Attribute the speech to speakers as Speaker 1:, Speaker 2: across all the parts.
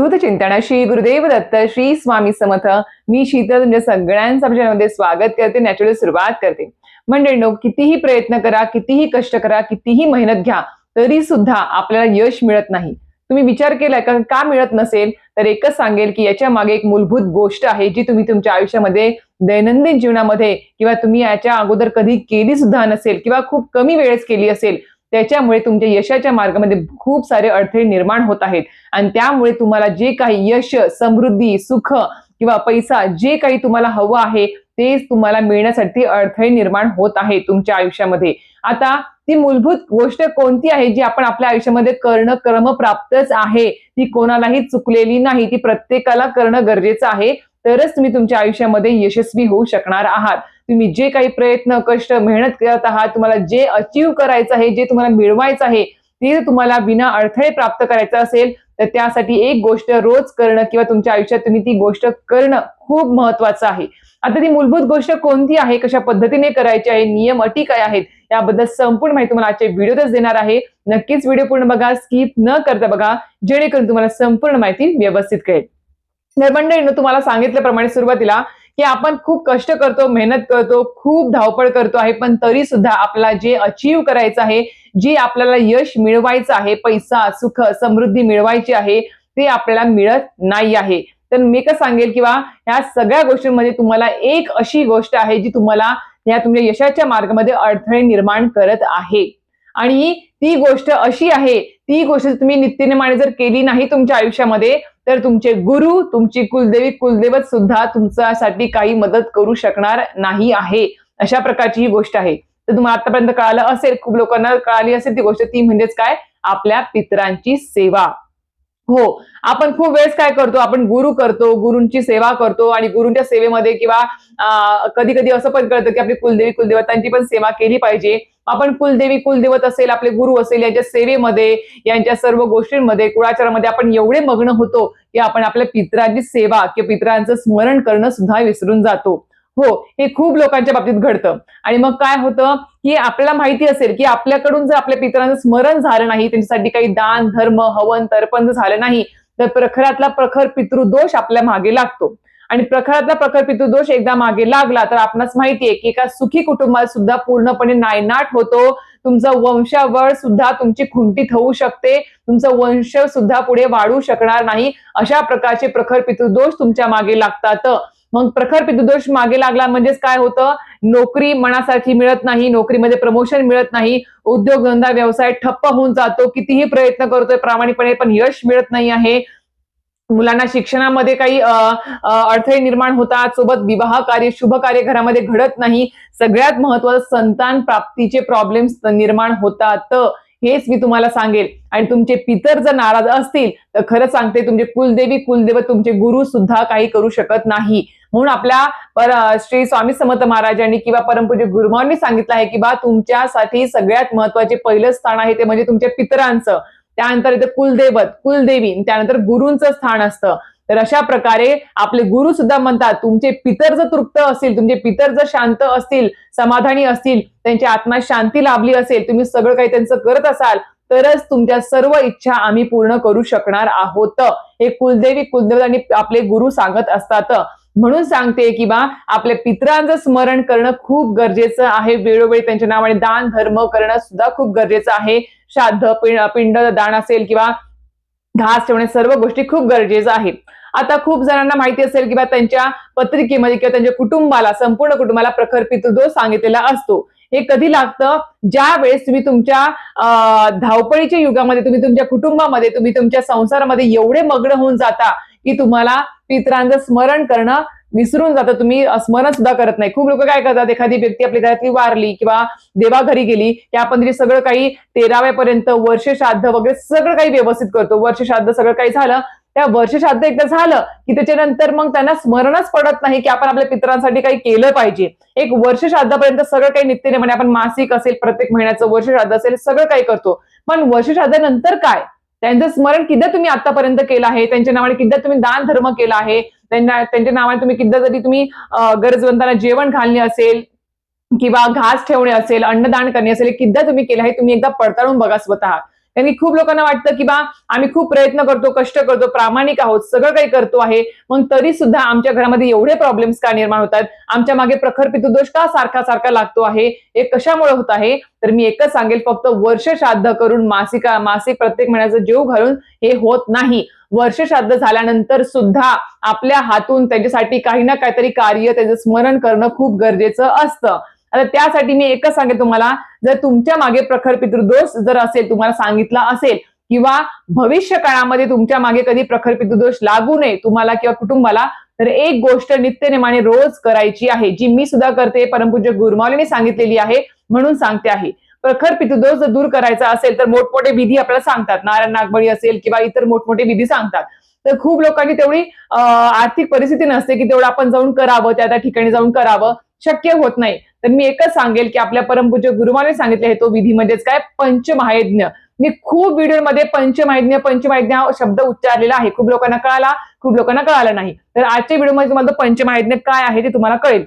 Speaker 1: अवधूत चिंतन श्री गुरुदेव दत्त श्री स्वामी समर्थ। मी शीतल तुमच्या सगळ्यांचं चॅनलमध्ये स्वागत करते, नॅचरल सुरुवात करते। मंडळींनो, कितीही प्रयत्न करा, कितीही कष्ट करा, कितीही मेहनत घ्या, तरी सुद्धा आपल्याला यश मिळत नाही। तुम्ही विचार केलाय का मिळत नसेल? तर एकच सांगेल की याच्या मागे एक मूलभूत गोष्ट आहे जी तुम्ही तुमच्या आयुष्यामध्ये दैनंदिन जीवनामध्ये किंवा तुम्ही याच्या अगोदर कधी केली सुद्धा नसेल किंवा खूप कमी वेळेस केली असेल, त्याच्यामुळे तुमच्या यशाच्या मार्गामध्ये खूप सारे अडथळे निर्माण होत आहेत। आणि त्यामुळे तुम्हाला जे काही यश, समृद्धी, सुख किंवा पैसा जे काही तुम्हाला हवं आहे ते तुम्हाला मिळण्यासाठी अडथळे निर्माण होत आहेत तुमच्या आयुष्यामध्ये। आता ती मूलभूत गोष्ट कोणती आहे जी आपण आपल्या आयुष्यामध्ये करणं क्रमप्राप्तच आहे, ती कोणालाही चुकलेली नाही, ती प्रत्येकाला करणं गरजेचं आहे। तरच तुम्ही तुमच्या आयुष्यामध्ये यशस्वी होऊ शकणार आहात। तुम्ही जे काही प्रयत्न, कष्ट, मेहनत करत आहात, तुम्हाला जे अचीव करायचं आहे, जे तुम्हाला मिळवायचं आहे, ते तुम्हाला बिना अडथळे प्राप्त करायचं असेल तर त्यासाठी एक गोष्ट रोज करणं किंवा तुमच्या आयुष्यात तुम्ही ती गोष्ट करणं खूप महत्वाचं आहे। आता ती मूलभूत गोष्ट कोणती आहे, कशा पद्धतीने करायची आहे, नियम अटी काय आहेत, याबद्दल संपूर्ण माहिती तुम्हाला आजच्या व्हिडिओतच देणार आहे। नक्कीच व्हिडिओ पूर्ण बघा, स्किप न करता बघा, जेणेकरून तुम्हाला संपूर्ण माहिती व्यवस्थित कळेल। तर मंडळींनो, तुम्हाला सांगितल्याप्रमाणे सुरुवातीला की आपण खूप कष्ट करतो, मेहनत करतो, खूप धावपळ करतो आहे, पण तरी सुद्धा आपल्याला जे अचीव करायचं आहे, जे आपल्याला यश मिळवायचं आहे, पैसा, सुख, समृद्धी मिळवायची आहे, ते आपल्याला मिळत नाही आहे। तर मी काय सांगेल किंवा ह्या सगळ्या गोष्टींमध्ये तुम्हाला एक अशी गोष्ट आहे जी तुम्हाला या तुमच्या यशाच्या मार्गामध्ये अडथळे निर्माण करत आहे। आणि ती गोष्ट अशी आहे, ती गोष्ट तुम्ही नित्यनेमाने जर केली नाही तुमच्या आयुष्यामध्ये, तर तुमचे गुरु, तुमची कुलदेवी, कुलदैवत सुद्धा तुमच्यासाठी काही मदत करू शकणार नाही आहे। अशा प्रकारची ही गोष्ट आहे। तर तुम्हाला आतापर्यंत कळालं असेल, खूप लोकांना कळाली असेल ती गोष्ट, ती म्हणजेच काय, आपल्या पितरांची सेवा। हो, आपण खूप वेळेस काय करतो, आपण गुरु करतो, गुरूंची सेवा करतो आणि गुरूंच्या सेवेमध्ये किंवा कधी कधी असं पण कळतं की आपली कुलदेवी, कुलदेवतांची पण सेवा केली पाहिजे। आपण कुलदेवी, कुलदेवत असेल, आपले गुरु असेल, यांच्या सेवेमध्ये, यांच्या सर्व गोष्टींमध्ये, कुळाचारामध्ये आपण एवढे मग्न होतो की आपण आपल्या पितरांची सेवा किंवा पितरांचं स्मरण करणं सुद्धा विसरून जातो। हो, हे खूप लोकांच्या बाबतीत घडतं। आणि मग काय होतं की आपल्याला माहिती असेल की आपल्याकडून जर आपल्या पितरांचं स्मरण झालं नाही, त्यांच्यासाठी काही दान, धर्म, हवन, तर्पण जर झालं नाही, तर प्रखरातला प्रखर पितृदोष आपल्या मागे लागतो। आणि प्रखरातला प्रखर पितृदोष एकदा मागे लागला तर आपणास माहितीये की एका सुखी कुटुंबात सुद्धा पूर्णपणे नायनाट होतो। तुमचं वंशावळ सुद्धा तुमची खुंटीत होऊ शकते, तुमचं वंश सुद्धा पुढे वाढू शकणार नाही। अशा प्रकारचे प्रखर पितृदोष तुमच्या मागे लागतात। मग प्रखर पितृदोष मागे लागला म्हणजेच काय होतं, नोकरी मनासारखी मिळत नाही, नोकरीमध्ये प्रमोशन मिळत नाही, उद्योगधंदा व्यवसाय ठप्प होऊन जातो, कितीही प्रयत्न करतोय प्रामाणिकपणे पण यश मिळत नाही आहे। मुलांना शिक्षणामध्ये काही अडथळे निर्माण होतात, सोबत विवाह कार्य, शुभ कार्य घरामध्ये घडत नाही, सगळ्यात महत्त्वाचं संतान प्राप्तीचे प्रॉब्लेम्स निर्माण होतात। हेच मी तुम्हाला सांगेल। आणि तुमचे पितर जर नाराज असतील तर खरं सांगते, तुमचे कुलदेवी, कुलदेवत, तुमचे गुरु सुद्धा काही करू शकत नाही। म्हणून आपल्या श्री स्वामी समर्थ महाराजांनी किंवा परमपूज्य गुरुमांनी सांगितलं आहे की बा, तुमच्यासाठी सगळ्यात महत्त्वाचे पहिलं स्थान आहे ते म्हणजे तुमच्या पितरांचं, त्यानंतर इथे कुलदैवत, कुलदेवी, त्यानंतर गुरूंचं स्थान असतं। तर अशा प्रकारे आपले गुरु सुद्धा म्हणतात, तुमचे पितर जर तृप्त असतील, तुमचे पितर जर शांत असतील, समाधानी असतील, त्यांच्या आत्म्यात शांती लाभली असेल, तुम्ही सगळं काही त्यांचं करत असाल, तरच तुमच्या सर्व इच्छा आम्ही पूर्ण करू शकणार आहोत। हे कुलदेवी, कुलदेवत आणि आपले गुरु सांगत असतात। म्हणून सांगते की बा, आपल्या पितरांचं स्मरण करणं खूप गरजेचं आहे। वेळोवेळी त्यांच्या नावाने दान, धर्म करणं सुद्धा खूप गरजेचं आहे। श्राद्ध, पिंड दान असेल किंवा घास ठेवणे, सर्व गोष्टी खूप गरजेचं आहे। आता खूप जणांना माहिती असेल की बा, त्यांच्या पत्रिकेमध्ये किंवा त्यांच्या कुटुंबाला, संपूर्ण कुटुंबाला प्रखर पितृदोष सांगितलेला असतो। हे कधी लागतं, ज्या वेळेस तुम्ही तुमच्या धावपळीच्या युगामध्ये, तुम्ही तुमच्या कुटुंबामध्ये, तुम्ही तुमच्या संसारामध्ये एवढे मग्न होऊन जाता की तुम्हाला पितरांचं स्मरण करणं विसरून जातं, तुम्ही स्मरण सुद्धा करत नाही। खूप लोक काय करतात, एखादी व्यक्ती आपल्या घरातली वारली किंवा देवाघरी गेली की आपण तिथे सगळं काही 13व्यापर्यंत वर्ष श्राद्ध वगैरे सगळं काही व्यवस्थित करतो। वर्ष श्राद्ध सगळं काही झालं, त्या वर्ष श्राद्ध एकदा झालं की त्याच्यानंतर मग त्यांना स्मरणच पडत नाही की आपण आपल्या पितरांसाठी काही केलं पाहिजे। एक वर्ष श्राद्धापर्यंत सगळं काही नित्यनेमाने आपण मासिक असेल, प्रत्येक महिन्याचं वर्ष श्राद्ध असेल, सगळं काही करतो, पण वर्ष श्राद्धानंतर काय, त्यांचं स्मरण किती तुम्ही आतापर्यंत केलं आहे, त्यांच्या नावाने किती तुम्ही दान धर्म केला आहे, त्यांच्या नावाने तुम्ही किती जरी तुम्ही गरजवंतांना जेवण घालणे असेल किंवा घास ठेवणे असेल, अन्नदान करणे असेल, किती तुम्ही केलं आहे, तुम्ही एकदा पडताळून बघा स्वतः। त्यांनी खूप लोकांना वाटतं की बा आम्ही खूप प्रयत्न करतो, कष्ट करतो, प्रामाणिक आहोत, सगळं काही करतो आहे, मग तरी सुद्धा आमच्या घरामध्ये एवढे प्रॉब्लेम्स का निर्माण होतात, आमच्या मागे प्रखर पितृदोष का सारखा सारखा लागतो आहे, हे कशामुळे होत आहे. तर मी एकच सांगेल, फक्त वर्ष श्राद्ध करून मासिक प्रत्येक महिन्याचं जेव घालून हे होत नाही. वर्ष श्राद्ध झाल्यानंतर सुद्धा आपल्या हातून त्यांच्यासाठी काही ना काहीतरी कार्य, त्याचं स्मरण करणं खूप गरजेचं असतं. आता त्यासाठी मी एकच सांगेल तुम्हाला, जर तुमच्या मागे प्रखर पितृदोष जर असेल, तुम्हाला सांगितला असेल, किंवा भविष्य काळामध्ये तुमच्या मागे कधी प्रखर पितृदोष लागू नये तुम्हाला किंवा कुटुंबाला, तर एक गोष्ट नित्यनेमाने रोज करायची आहे, जी मी सुद्धा करते, परमपूज्य गुरुमाऊलींनी सांगितलेली आहे म्हणून सांगते आहे. प्रखर पितृदोष जर दूर करायचा असेल तर मोठमोठे विधी आपल्याला सांगतात, नारायण नागबळी असेल किंवा इतर मोठमोठे विधी सांगतात. तर खूप लोकांनी तेवढी आर्थिक परिस्थिती नसते की तेवढं आपण जाऊन करावं, त्या ठिकाणी जाऊन करावं, शक्य होत नाही. तर मी एकच सांगेल की आपल्या परमपूज्य गुरुमाऊलींनी सांगितले आहे तो विधी म्हणजेच काय, पंचमहायज्ञ. मी खूप व्हिडिओमध्ये पंचमहायज्ञ पंचमहायज्ञ हा शब्द उच्चारलेला आहे, खूप लोकांना कळाला, खूप लोकांना कळाला नाही. तर आजच्या व्हिडिओमध्ये तुम्हाला पंचमहायज्ञ काय आहे ते तुम्हाला कळेल.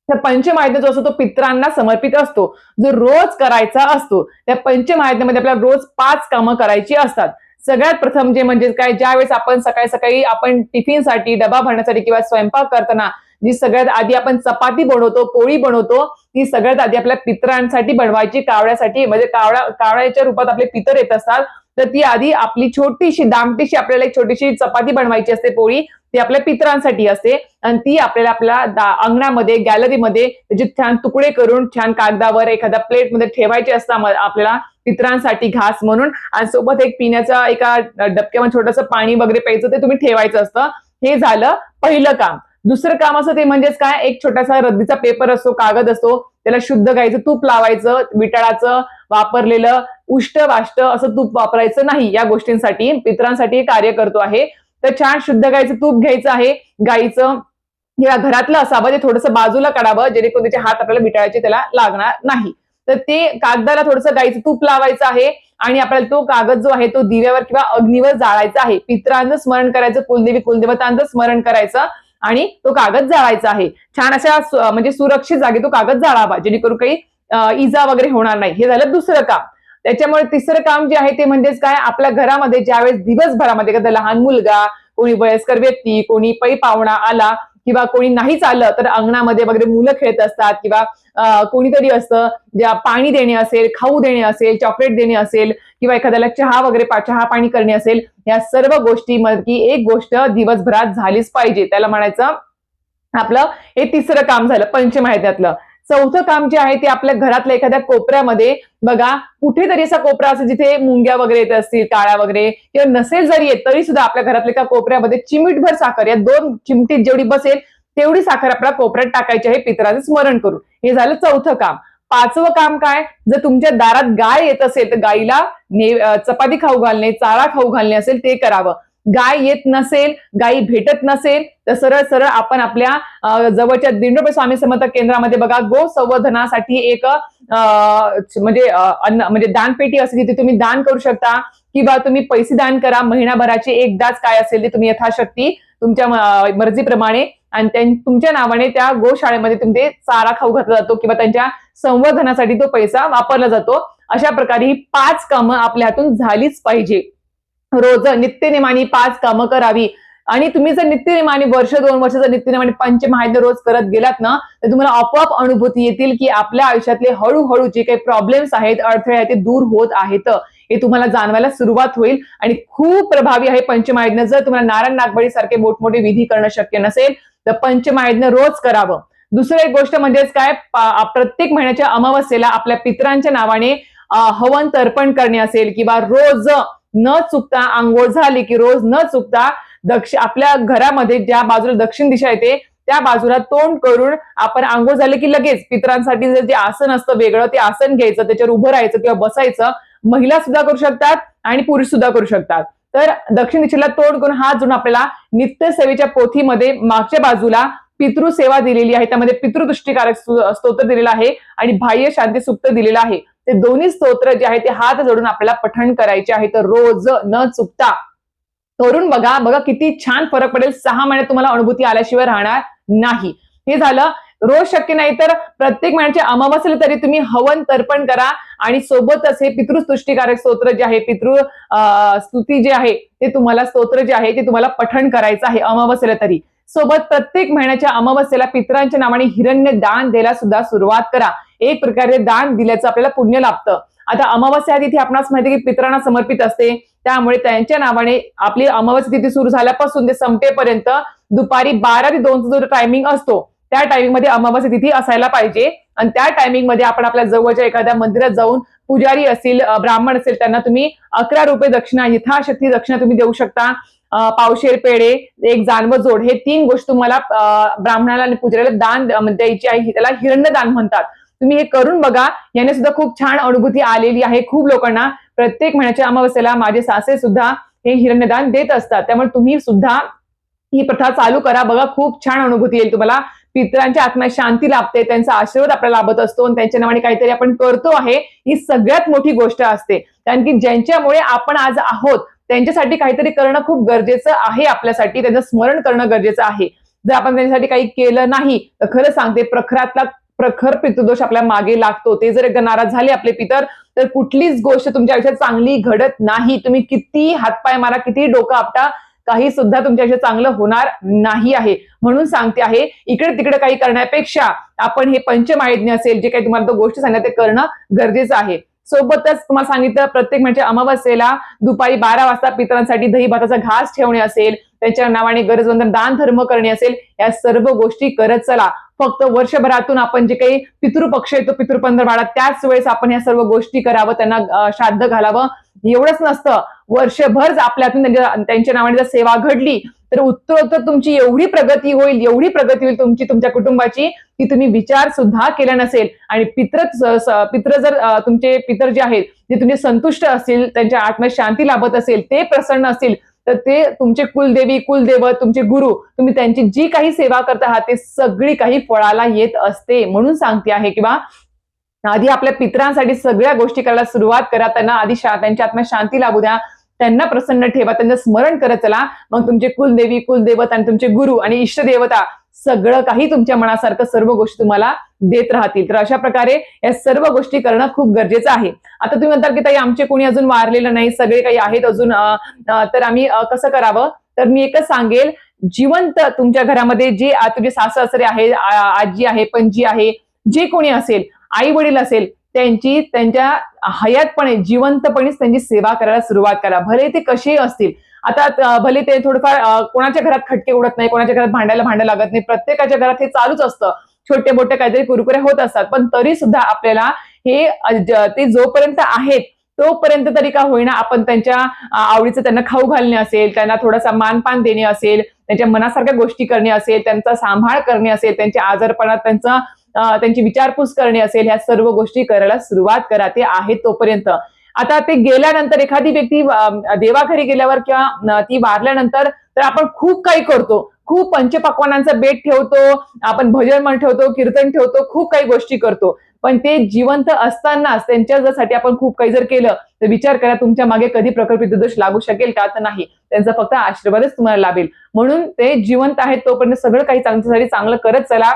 Speaker 1: तर पंचमहायज्ञ जो असतो तो पितरांना समर्पित असतो, जो रोज करायचा असतो. त्या पंचमहायज्ञामध्ये आपल्याला रोज 5 कामं करायची असतात. सगळ्यात प्रथम जे म्हणजे काय, ज्यावेळेस आपण सकाळी सकाळी आपण टिफिनसाठी, डबा भरण्यासाठी किंवा स्वयंपाक करताना जी सगळ्यात आधी आपण चपाती बनवतो, पोळी बनवतो, ती सगळ्यात आधी आपल्या पितरांसाठी बनवायची, कावळ्यासाठी. म्हणजे कावळ्याच्या रूपात आपले पितर येत असतात, तर ती आधी आपली छोटीशी दामटीशी आपल्याला एक छोटीशी चपाती बनवायची असते, पोळी, ती आपल्या पितरांसाठी असते. आणि ती आपल्याला आपल्या अंगणामध्ये, गॅलरीमध्ये त्याचे छान तुकडे करून छान कागदावर एखाद्या प्लेटमध्ये ठेवायचे असतात आपल्याला, पितरांसाठी घास म्हणून. आणि सोबत एक पिण्याचा एका डबक्यामध्ये छोटंसं पाणी वगैरे प्यायचं, ते तुम्ही ठेवायचं असतं. हे झालं पहिलं काम. दुसरं काम असं ते म्हणजेच काय, एक छोटासा रद्दीचा पेपर असतो, कागद असतो, त्याला शुद्ध गाईचं तूप लावायचं, विटाळाचं वापरलेलं उष्ट वाष्ट असं तूप वापरायचं नाही. या गोष्टींसाठी, पितरांसाठी हे कार्य करतो आहे. तर छान शुद्ध गाईचं तूप घ्यायचं आहे, गाईचं किंवा घरातलं असावं, ते थोडंसं बाजूला काढावं, जेणेकरून त्याचे हात आपल्याला विटाळायचे त्याला लागणार नाही. तर ते कागदाला थोडंसं गाईचं तूप लावायचं आहे आणि आपल्याला तो कागद जो आहे तो दिव्यावर किंवा अग्नीवर जाळायचा आहे. पितरांचं स्मरण करायचं, कुलदेवी कुलदेवतांचं स्मरण करायचं आणि तो कागद जाळायचा आहे. छान अशा म्हणजे सुरक्षित जागी तो कागद जाळावा, जेणेकरून काही इजा वगैरे होणार नाही. हे झालं दुसरं काम. त्याच्यामुळे तिसरं काम जे आहे ते म्हणजेच काय, आपल्या घरामध्ये ज्यावेळेस दिवसभरामध्ये एखादा लहान मुलगा, कोणी वयस्कर व्यक्ती, कोणी पै पाहुणा आला किंवा कोणी नाहीच आलं, तर अंगणामध्ये वगैरे मुलं खेळत असतात किंवा कोणीतरी असतं, ज्या पाणी देणे असेल, खाऊ देणे असेल, चॉकलेट देणे असेल किंवा एखाद्याला चहा वगैरे चहा पाणी करणे असेल, या सर्व गोष्टीमध्ये एक गोष्ट दिवसभरात झालीच पाहिजे. त्याला म्हणायचं आपलं हे तिसरं काम झालं पंचमहायज्ञातलं. चौथं काम जे आहे ते आपल्या घरातल्या एखाद्या कोपऱ्यामध्ये बघा, कुठेतरी असा कोपरा असेल जिथे मुंग्या वगैरे येत असतील, काळ्या वगैरे, किंवा नसेल जरी येत तरी सुद्धा आपल्या घरातल्या एका कोपऱ्यामध्ये चिमीटभर साखर, या 2 चिमटीत जेवढी बसेल तेवढी साखर आपल्या कोपऱ्यात टाकायची आहे, पितराचं स्मरण करून. हे झालं चौथं काम. 5वं काम काय, जर तुमच्या दारात गाय येत असेल तर गाईला चपाती खाऊ घालणे, चारा खाऊ घालणे असेल ते करावं. गाय येत नसेल, गाई भेटत नसेल, तर सरळ सरळ आपण आपल्या जवळच्या दिंडोबा स्वामी समर्थ केंद्रामध्ये बघा, गो संवर्धनासाठी एक म्हणजे दानपेटी असते, तिथे तुम्ही दान करू शकता किंवा तुम्ही पैसे दान करा. महिनाभराची एक दास काय असेल ते तुम्ही यथाशक्ती तुमच्या मर्जीप्रमाणे, आणि तुमच्या नावाने त्या गोशाळेमध्ये तुमचे चारा खाऊ घातला जातो किंवा त्यांच्या संवर्धनासाठी तो पैसा वापरला जातो. अशा प्रकारे ही 5 कामं आपल्या हातून झालीच पाहिजे. रोज नित्यनेमाने 5 कामं करावी. आणि तुम्ही जर नित्यनेमाने वर्ष 2 वर्ष जर नित्यनेमाने पंचमहायज्ञ रोज करत गेलात ना, तर तुम्हाला आपोआप अनुभूती येतील की आपल्या आयुष्यातले हळूहळू जे काही प्रॉब्लेम्स आहेत, अडथळे आहेत, ते दूर होत आहेत. हे तुम्हाला जाणवायला सुरुवात होईल आणि खूप प्रभावी आहे पंचमहायज्ञ. जर तुम्हाला नारायण नागबळी सारखे मोठमोठे विधी करणं शक्य नसेल तर पंचमहायज्ञ रोज करावं. दुसरी एक गोष्ट म्हणजेच काय, प्रत्येक महिन्याच्या अमावस्येला आपल्या पितरांच्या नावाने हवन तर्पण करणे असेल किंवा रोज न चुकता आंघोळ झाली की रोज न चुकता आपल्या घरामध्ये ज्या बाजूला दक्षिण दिशा येते त्या बाजूला तोंड करून आपण आंघोळ झाले की लगेच पितरांसाठी जे आसन असतं वेगळं, ते आसन घ्यायचं, त्याच्यावर उभं राहायचं किंवा बसायचं. महिला सुद्धा करू शकतात आणि पुरुष सुद्धा करू शकतात. तर दक्षिण दिशेला तोंड करून हात जोडून आपल्याला नित्यसेवेच्या पोथीमध्ये मागच्या बाजूला पितृसेवा दिलेली आहे, त्यामध्ये पितृदृष्टीकारक स्तोत्र दिलेलं आहे आणि बाह्य शांती सुक्त दिलेलं आहे. ते दोन्ही स्तोत्र जे आहे ते हात जोडून आपल्याला पठण करायचे आहे, तर रोज न चुकता करून बघा. बघा किती छान फरक पडेल. 6 महिन्यात तुम्हाला अनुभूती आल्याशिवाय राहणार नाही. हे झालं रोज शक्य नाही तर प्रत्येक महिन्याच्या अमावस्येला तरी तुम्ही हवन तर्पण करा आणि सोबतच हे पितृस्तुष्टीकारक स्तोत्र जे आहे, स्तुती जे आहे ते तुम्हाला स्तोत्र जे आहे ते तुम्हाला पठण करायचं आहे अमावस्येला तरी. सोबत प्रत्येक महिन्याच्या अमावस्येला पितरांच्या नावाने हिरण्य दान द्यायला सुद्धा सुरुवात करा. एक प्रकारे दान दिल्याचं आपल्याला पुण्य लाभतं. आता अमावस्या तिथी आपणास माहिती की पितरांना समर्पित असते, त्यामुळे त्यांच्या नावाने आपली अमावस्या तिथी सुरू झाल्यापासून ते संपेपर्यंत दुपारी 12 ते 2चा जो टायमिंग असतो त्या टायमिंग मध्ये अमावस्या तिथी असायला पाहिजे. आणि त्या टायमिंग मध्ये आपण आपल्या जवळच्या एखाद्या मंदिरात जाऊन पुजारी असतील, ब्राह्मण असेल, त्यांना तुम्ही 11 रुपये दक्षिणा, यथाशक्ती दक्षिणा तुम्ही देऊ शकता. पावशेर पेढे, एक जानव जोड, हे 3 गोष्टी तुम्हाला ब्राह्मणाला आणि पुजाऱ्याला दान द्यायची आहे. त्याला हिरण्य दान म्हणतात. तुम्ही हे करून बघा, याने सुद्धा खूप छान अनुभूती आलेली आहे. खूप लोकांना प्रत्येक महिन्याच्या अमावस्येला माझे सासरे सुद्धा हे हिरण्यदान देत असतात. त्यामुळे तुम्ही सुद्धा ही प्रथा चालू करा बघा, खूप छान अनुभूती येईल तुम्हाला. पितरांच्या आत्म्यात शांती लाभते, त्यांचा आशीर्वाद आपल्याला लाभत असतो आणि त्यांच्या नावाने काहीतरी आपण करतो आहे, ही सगळ्यात मोठी गोष्ट असते. कारण की ज्यांच्यामुळे आपण आज आहोत त्यांच्यासाठी काहीतरी करणं खूप गरजेचं आहे. आपल्यासाठी त्यांचं स्मरण करणं गरजेचं आहे. जर आपण त्यांच्यासाठी काही केलं नाही तर खरं सांगते प्रखर पितृदोष आपल्या मागे लागतो. ते जर एकदा नाराज झाले आपले पितर तर कुठलीच गोष्ट तुमच्या आयुष्यात चांगली घडत नाही. तुम्ही किती हातपाय मारा, किती डोकं आपटा, काही सुद्धा तुमच्या आयुष्यात चांगलं होणार नाही आहे. म्हणून सांगते आहे, इकडे तिकडे काही करण्यापेक्षा आपण हे पंचमहायज्ञ असेल, जे काही तुम्हाला तो गोष्ट सांगितलं ते करणं गरजेचं आहे. सोबतच तुम्हाला सांगितलं प्रत्येक म्हणजे अमावस्येला दुपारी 12 वाजता पितरांसाठी दही भाताचा घास ठेवणे असेल, त्यांच्या नावाने गरजवंतांना दान धर्म करणे असेल, या सर्व गोष्टी करत चला. फक्त वर्षभरातून आपण जे काही पितृपक्ष येतो, पितृपंधरवाडा, त्याच वेळेस आपण या सर्व गोष्टी करावं, त्यांना श्राद्ध घालावं. एवढंच नसतं, वर्षभर आपल्यातून त्यांच्या नावाने जर सेवा घडली तर उत्तरोत्तर तुमची एवढी प्रगती होईल तुमची, तुमच्या कुटुंबाची, की तुम्ही विचार सुद्धा केला नसेल. आणि पित्र जर तुमचे पितर जे आहेत ते तुमचे संतुष्ट असतील, त्यांच्या आत्म्यात शांती लाभत असेल, ते प्रसन्न असतील, तर ते तुमचे कुलदेवी, कुलदैवत, तुमचे गुरु, तुम्ही त्यांची जी काही सेवा करता आहात ते सगळी काही फळाला येत असते. म्हणून सांगते आहे किंवा आधी आपल्या पितरांसाठी सगळ्या गोष्टी करायला सुरुवात करा. त्यांना आधी त्यांच्या आत्म्यात शांती लाभू द्या, त्यांना प्रसन्न ठेवा, त्यांचं स्मरण करत चला. मग तुमचे कुलदेवी, कुलदैवत आणि तुमचे गुरु आणि इष्टदेवता सगळं काही तुमच्या मनासारखं सर्व गोष्टी तुम्हाला देत राहतील. तर अशा प्रकारे या सर्व गोष्टी करणं खूप गरजेचं आहे. आता तुम्ही म्हणताल की ताई आमचे कोणी अजून वारलेलं नाही, सगळे काही आहेत अजून, तर आम्ही कसं करावं? तर मी एकच सांगेल, जिवंत तुमच्या घरामध्ये जे तुझे सासू सासरे आहे, आजी आहे, पणजी आहे, जे कोणी असेल, आई वडील असेल, त्यांच्या हयातपणे जिवंतपणेच त्यांची सेवा करायला सुरुवात करा. भले ते कसेही असतील. आता भले ते थोडंफार कोणाच्या घरात खटके उडत नाही, कोणाच्या घरात भांडं लागत नाही, प्रत्येकाच्या घरात हे चालूच असतं. छोटे मोठे काहीतरी कुरकुरे होत असतात, पण तरी सुद्धा आपल्याला हे ते जोपर्यंत आहेत तोपर्यंत तरी का होईना आपण त्यांच्या आवडीचं त्यांना खाऊ घालणे असेल, त्यांना थोडासा मानपान देणे असेल, त्यांच्या मनासारख्या गोष्टी करणे असेल, त्यांचा सांभाळ करणे असेल, त्यांच्या आजारपणात त्यांची विचारपूस करणे असेल, ह्या सर्व गोष्टी करायला सुरुवात करा. ते आहेत तोपर्यंत. आता ते गेल्यानंतर एखादी व्यक्ती देवाघरी गेल्यावर किंवा ती वारल्यानंतर तर आपण खूप काही करतो, खूप पंचपक्वानांचा बेत ठेवतो, आपण भजन मन ठेवतो, कीर्तन ठेवतो, खूप काही गोष्टी करतो. पण ते जिवंत असतानाच त्यांच्यासाठी आपण खूप काही जर केलं तर विचार करा, तुमच्या मागे कधी प्रखर पितृदोष लागू शकेल का? तर नाही. त्यांचा फक्त आशीर्वादच तुम्हाला लाभेल. म्हणून ते जिवंत आहेत तोपर्यंत सगळं काही त्यांच्यासाठी चांगलं करत चला.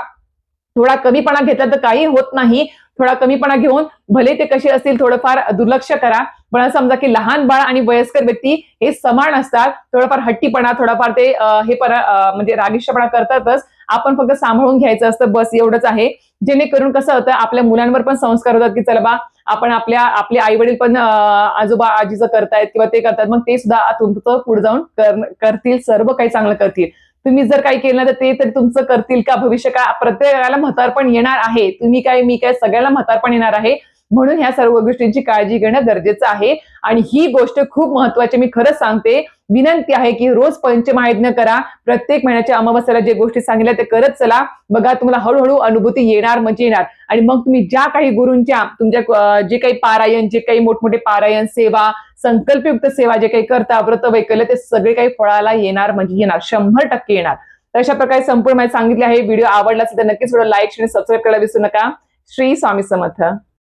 Speaker 1: थोडा कमीपणा घेतला तर काही होत नाही. थोडा कमीपणा घेऊन भले ते कसे असतील थोडंफार दुर्लक्ष करा, पण समजा की लहान बाळ आणि वयस्कर व्यक्ती हे समान असतात. थोडाफार हट्टीपणा, थोडाफार ते म्हणजे रागिष्टपणा करतातच. आपण फक्त सांभाळून घ्यायचं असतं, बस एवढंच आहे. जेणेकरून कसं होतं, आपल्या मुलांवर पण संस्कार होतात की चला बा, आपण आपले आई वडील पण आजोबा आजीचं करतायत किंवा ते करतात, मग ते सुद्धा तुमचं पुढे जाऊन करतील, सर्व काही चांगलं करतील. तुम्ही जर काही केलं तर ते तरी तुमचं करतील का? भविष्य का? प्रत्येकाला म्हातारपण येणार आहे. तुम्ही काय, मी काय, सगळ्याला म्हातारपण येणार आहे. म्हणून ह्या सर्व गोष्टींची काळजी घेणं गरजेचं आहे. आणि ही गोष्ट खूप महत्वाची, मी खरंच सांगते, विनंती आहे की रोज पंचमहायज्ञ करा. प्रत्येक महिन्याच्या अमावस्येला जे गोष्टी सांगितल्या ते करत चला. बघा, तुम्हाला हळूहळू अनुभूती येणार म्हणजे येणार. आणि मग तुम्ही ज्या काही गुरूंच्या तुमच्या जे काही पारायण, जे काही मोठमोठे पारायण, सेवा, संकल्पयुक्त सेवा जे काही करता, व्रत वैकल्य, ते सगळे काही फळाला येणार म्हणजे येणार, 100% येणार. तर अशा प्रकारे संपूर्ण माहिती सांगितली आहे. व्हिडिओ आवडला असेल तर नक्कीच थोडं लाईक, शेअर, सबस्क्राईब करायला विसरू नका. श्री स्वामी समर्थ.